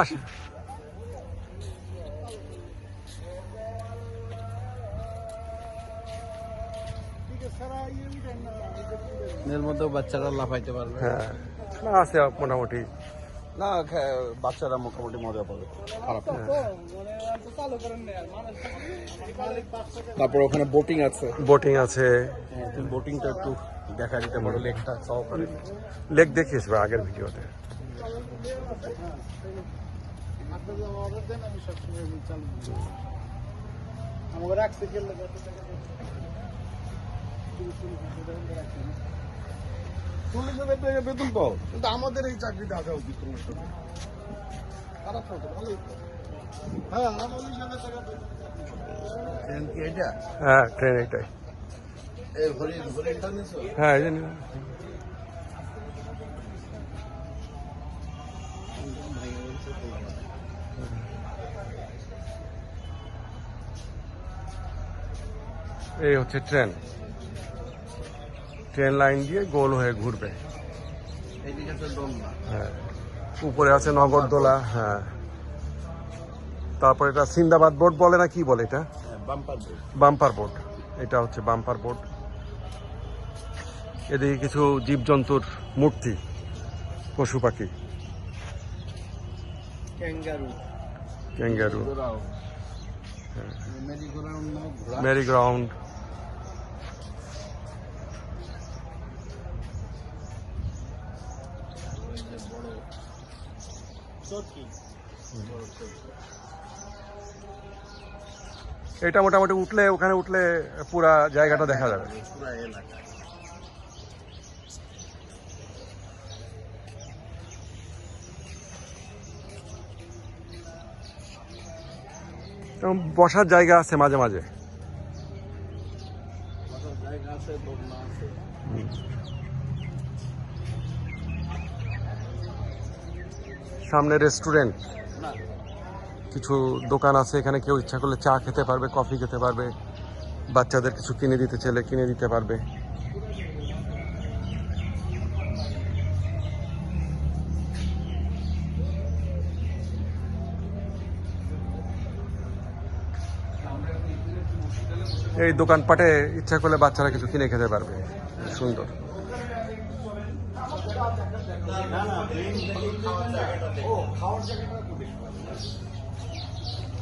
আসেন। এর মধ্যেও বাচ্চারা লাফাইতে পারবে। হ্যাঁ, না আছে মোটামুটি। না, বাচ্চারা মোটামুটি মজা পাবে, খারাপ না। তারপর ওখানে বোটিং আছে। বোটিং আছে। তুমি বোটিংটা একটু দেখা দিতে পারো, লেকটা সহকারে। লেক দেখিয়েছিল আগের ভিডিওতে। বেতন পাও, কিন্তু আমাদের এই চাকরিটা আসা উচিত তোমার সাথে। খারাপ হতো, ভালোই। হ্যাঁ, আমাদের সাথে ট্রেন কি এটা? হ্যাঁ, ট্রেন এটাই। এই হরিণটা নিছো? হ্যাঁ, এই যে নিলাম। এই হচ্ছে ট্রেন। ট্রেন লাইন দিয়ে গোল হয়ে ঘুরবে। এইদিকে তো দোলনা। হ্যাঁ, উপরে আছে নগরদোলা। হ্যাঁ, তারপর এটা সিন্দাবাদ বোর্ড বলে না কি বলে এটা? Bumper board. Bumper board. এটা হচ্ছে বাম্পার বোর্ড। এদিকে কিছু জীবজন্তুর মূর্তি, পশু পাখি। ক্যাঙ্গারু। ক্যাঙ্গারু। ঘোড়াও। মেরি-গো-রাউন্ড না, ঘোড়া। Merry ground. ওই যে বড় চরকি। বড় চরকি। এটা মোটামুটি উঠলে, ওখানে উঠলে পুরা জায়গাটা দেখা যাবে। পুরা এলাকা। এবং বসার জায়গা আছে মাঝে মাঝে। বসার জায়গা আছে, দোলনা আছে। সামনে রেস্টুরেন্ট, না, কিছু দোকান আছে। এখানে কেউ ইচ্ছা করলে চা খেতে পারবে, কফি খেতে পারবে, বাচ্চাদের কিছু কিনে দিতে চাইলে কিনে দিতে পারবে। এই দোকানপাটে ইচ্ছা করলে বাচ্চারা কিছু কিনে খেতে পারবে। সুন্দর। খাওয়ার জায়গাটা